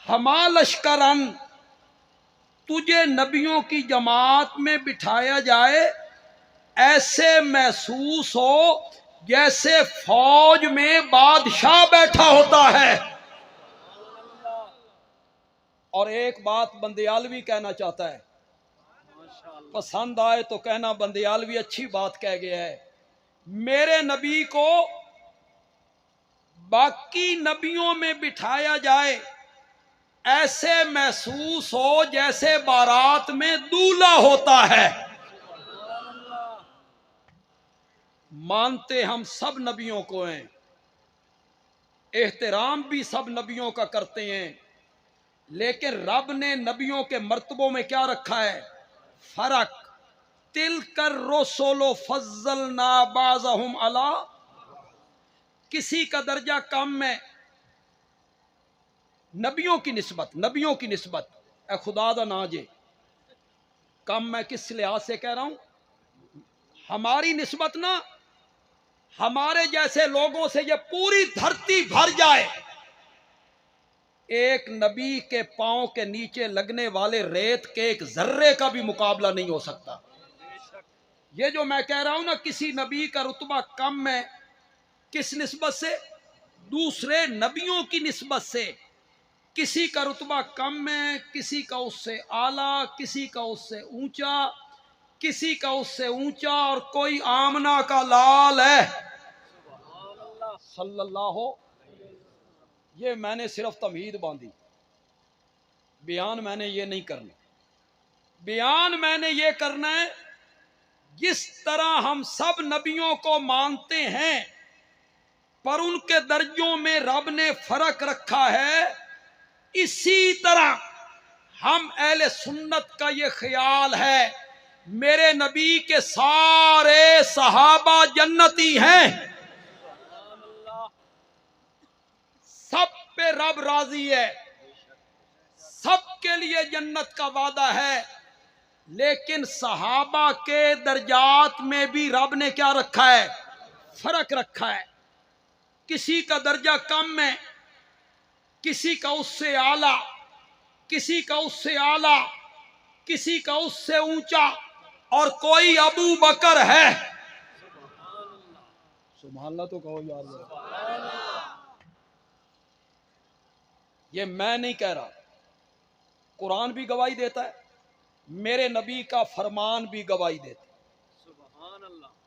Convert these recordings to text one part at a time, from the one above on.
हमा लश्करन, तुझे नबियों की जमात में बिठाया जाए, ऐसे महसूस हो जैसे फौज में बादशाह बैठा होता है। और एक बात बंदियालवी कहना चाहता है, पसंद आए तो कहना बंदियालवी अच्छी बात कह गया है। मेरे नबी को बाकी नबियों में बिठाया जाए, ऐसे महसूस हो जैसे बारात में दूल्हा होता है। मानते हम सब नबियों को हैं, एहतराम भी सब नबियों का करते हैं, लेकिन रब ने नबियों के मर्तबों में क्या रखा है? फर्क। तिल कर रसोलो फज्जल ना बाज़हुम अला, किसी का दर्जा कम है नबियों की निस्बत ए खुदा दा ना जे कम। मैं किस लिहाज से कह रहा हूं? हमारी निस्बत ना, हमारे जैसे लोगों से ये पूरी धरती भर जाए, एक नबी के पांव के नीचे लगने वाले रेत के एक जर्रे का भी मुकाबला नहीं हो सकता। ये जो मैं कह रहा हूं ना, किसी नबी का रुतबा कम है, किस निस्बत से? दूसरे नबियों की निस्बत से। किसी का रुतबा कम है, किसी का उससे आला, किसी का उससे ऊंचा, किसी का उससे ऊंचा, और कोई आमना का लाल है सल्लल्लाहु। ये मैंने सिर्फ तमहीद बांधी, बयान मैंने ये नहीं करना। बयान मैंने ये करना है, जिस तरह हम सब नबियों को मानते हैं पर उनके दर्जों में रब ने फर्क रखा है, इसी तरह हम अहले सुन्नत का ये ख्याल है मेरे नबी के सारे सहाबा जन्नती हैं, सब पे रब राजी है, सबके लिए जन्नत का वादा है। लेकिन सहाबा के दर्जात में भी रब ने क्या रखा है? फर्क रखा है। किसी का दर्जा कम है, किसी का उससे आला, किसी का उससे आला, किसी का उससे ऊंचा, और कोई अबू बकर है। सुभान अल्लाह तो कहो यार। ये मैं नहीं कह रहा, कुरान भी गवाही देता है, मेरे नबी का फरमान भी गवाही देता है।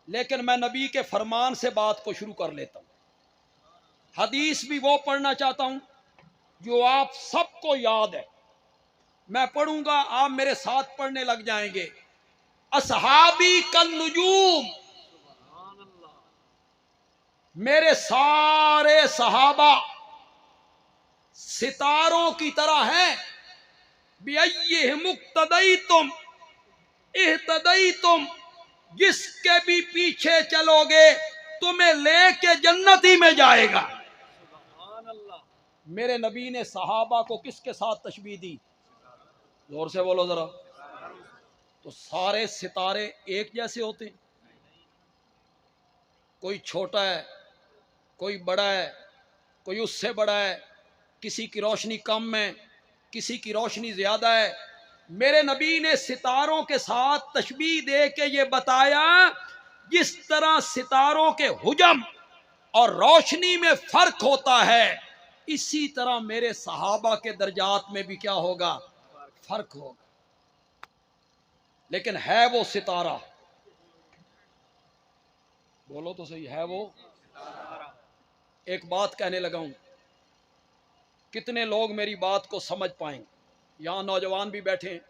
लेकिन मैं नबी के फरमान से बात को शुरू कर लेता हूं। हदीस भी वो पढ़ना चाहता हूं जो आप सबको याद है। मैं पढ़ूंगा, आप मेरे साथ पढ़ने लग जाएंगे। असहाबी कल नुजूम, मेरे सारे सहाबा सितारों की तरह हैं। बिअय्यिहि मुक्तदईतुम इह्तदईतुम, जिसके भी पीछे चलोगे तुम्हें लेके जन्नती में जाएगा। मेरे नबी ने सहाबा को किसके साथ तशबीह दी? जोर से बोलो जरा। तो सारे सितारे एक जैसे होते हैं? कोई छोटा है, कोई बड़ा है, कोई उससे बड़ा है, किसी की रोशनी कम है, किसी की रोशनी ज्यादा है। मेरे नबी ने सितारों के साथ तशबीह दे के ये बताया, जिस तरह सितारों के हुजम और रोशनी में फर्क होता है, इसी तरह मेरे सहाबा के दर्जात में भी क्या होगा? फर्क होगा। लेकिन है वो सितारा? बोलो तो सही, है वो? एक बात कहने लगा हूं, कितने लोग मेरी बात को समझ पाएंगे? यहां नौजवान भी बैठे हैं,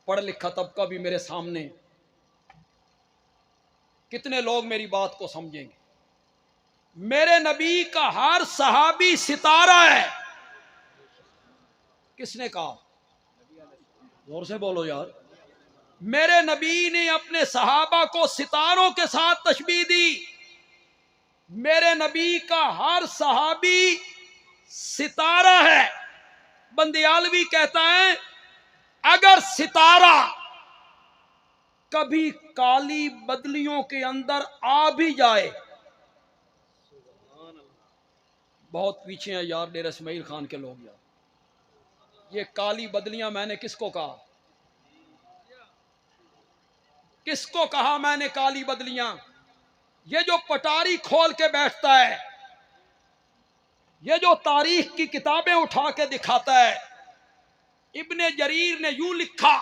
पढ़ लिखा तबका भी मेरे सामने, कितने लोग मेरी बात को समझेंगे? मेरे नबी का हर सहाबी सितारा है। किसने कहा? जोर से बोलो यार। मेरे नबी ने अपने सहाबा को सितारों के साथ तशबीह दी। मेरे नबी का हर सहाबी सितारा है। बंदियालवी कहता है, अगर सितारा कभी काली बदलियों के अंदर आ भी जाए, बहुत पीछे हैं यार डेरा इस्माइल खान के लोग यार, ये काली बदलियां मैंने किसको कहा? किसको कहा मैंने काली बदलियां? ये जो पटारी खोल के बैठता है, ये जो तारीख की किताबें उठा के दिखाता है, इब्ने जरीर ने यूं लिखा,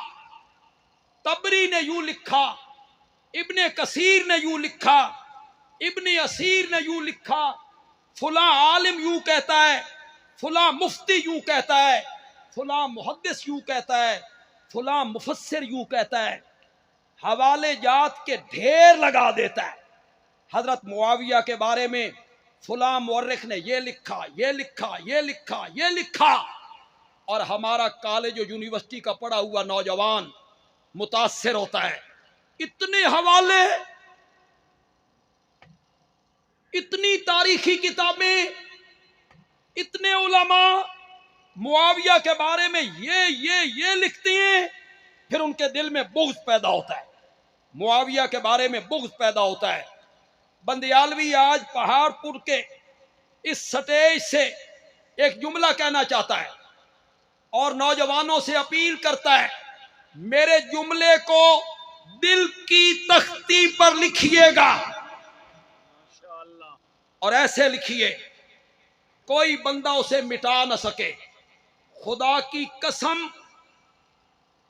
तबरी ने यूं लिखा, इब्ने कसीर ने यूं लिखा, इब्ने असीर ने यूं लिखा, फुला आलिम यूं कहता है, फुला मुफ्ती यूं कहता है, फुला मुहद्दिस यूं कहता है, फुला मुफस्सिर यूं कहता है, हवाले जात के ढेर लगा देता है। हजरत मुआविया के बारे में फुला मुअर्रिख ने ये लिखा, ये लिखा, ये लिखा, ये लिखा, और हमारा कॉलेज और यूनिवर्सिटी का पढ़ा हुआ नौजवान मुतासिर होता है। इतने हवाले, इतनी तारीखी किताबें, इतने उलमा मुआविया के बारे में ये लिखते हैं, फिर उनके दिल में बुग़्ज़ पैदा होता है, मुआविया के बारे में बुग़्ज़ पैदा होता है। बंदियालवी आज पहाड़पुर के इस स्टेज से एक जुमला कहना चाहता है और नौजवानों से अपील करता है, मेरे जुमले को दिल की तख्ती पर लिखिएगा और ऐसे लिखिए कोई बंदा उसे मिटा न सके। खुदा की कसम,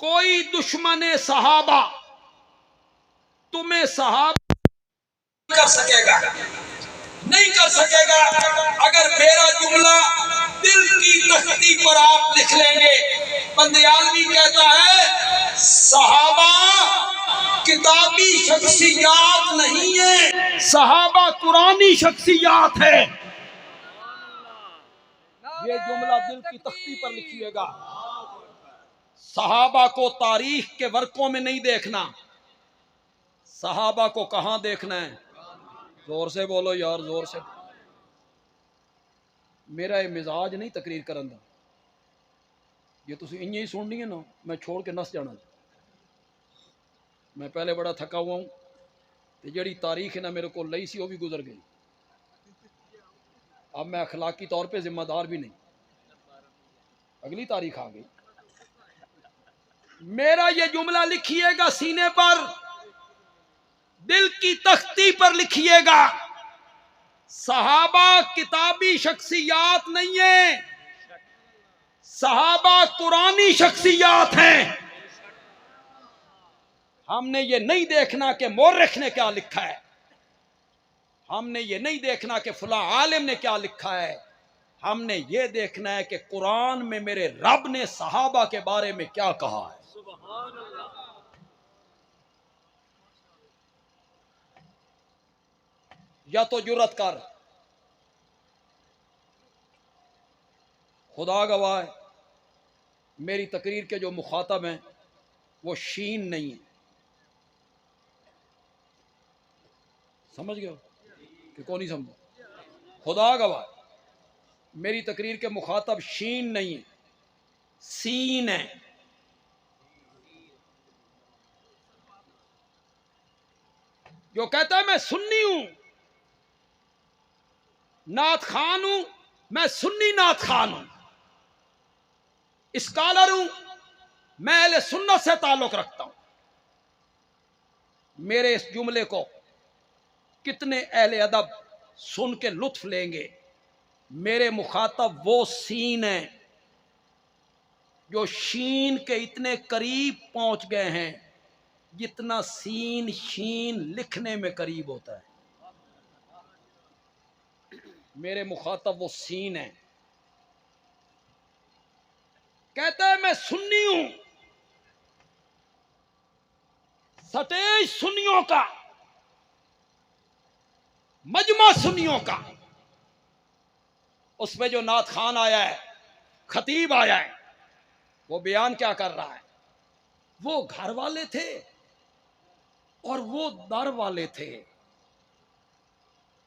कोई दुश्मन सहाबा तुम्हें सहाबा कर सकेगा, नहीं कर सकेगा। अगर मेरा जुमला दिल की तख्ती पर आप लिख लेंगे, बंदियालवी कहता है सहाबा किताबी शख्सियात नहीं है, सहाबा कुरानी शख्सियात है। ये जुमला दिल की तख्ती पर लिखिएगा। सहाबा को तारीख के वर्कों में नहीं देखना, सहाबा को कहां देखना है? जोर से बोलो यार, जोर से। मेरा ये मिजाज नहीं तकरीर करन दा, ये तुसी इं ही सुननी है ना, मैं छोड़ के नस जाना। मैं पहले बड़ा थका हुआ हूं, तो जड़ी तारीख है ना मेरे को लई सी वो भी गुजर गई। अब मैं अखलाकी तौर पे जिम्मेदार भी नहीं, अगली तारीख आ गई। मेरा ये जुमला लिखिएगा सीने पर, दिल की तख्ती पर लिखिएगा, सहाबा किताबी शख्सियात नहीं है, सहाबा कुरानी शख्सियात हैं। हमने ये नहीं देखना कि मुअर्रिख ने क्या लिखा है, हमने ये नहीं देखना कि फला आलिम ने क्या लिखा है, हमने ये देखना है कि कुरान में मेरे रब ने सहाबा के बारे में क्या कहा है। या तो जुर्रत कर, खुदा गवाह है मेरी तकरीर के जो मुखातब हैं वो शीन नहीं है, समझ गए कि कौन नहीं समझा? खुदा गवाह मेरी तकरीर के मुखातब शीन नहीं है, सीन है। जो कहता है मैं सुन्नी हूं, नात खान हूं, मैं सुन्नी नात खान हूं, स्कॉलर हूं, मैं अहले सुन्नत से ताल्लुक रखता हूं। मेरे इस जुमले को कितने अहले अदब सुन के लुत्फ लेंगे। मेरे मुखातब वो सीन है जो शीन के इतने करीब पहुंच गए हैं जितना सीन शीन लिखने में करीब होता है। मेरे मुखातब वो सीन है। कहता है मैं सुन्नी हूं, स्टेज सुन्नियों का, मजमा सुन्नियों का, उसमें जो नात खान आया है, खतीब आया है, वो बयान क्या कर रहा है? वो घर वाले थे और वो दर वाले थे।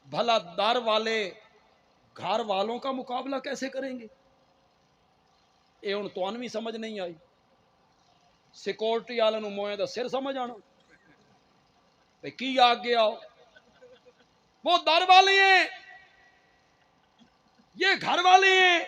भला दर वाले घर वालों का मुकाबला कैसे करेंगे? ये हुण तुहानू भी समझ नहीं आई। सिक्योरिटी वाले नूं मोए दा सिर समझ आना भाई की आगे आओ। वो दर वाले हैं, ये घर वाले हैं।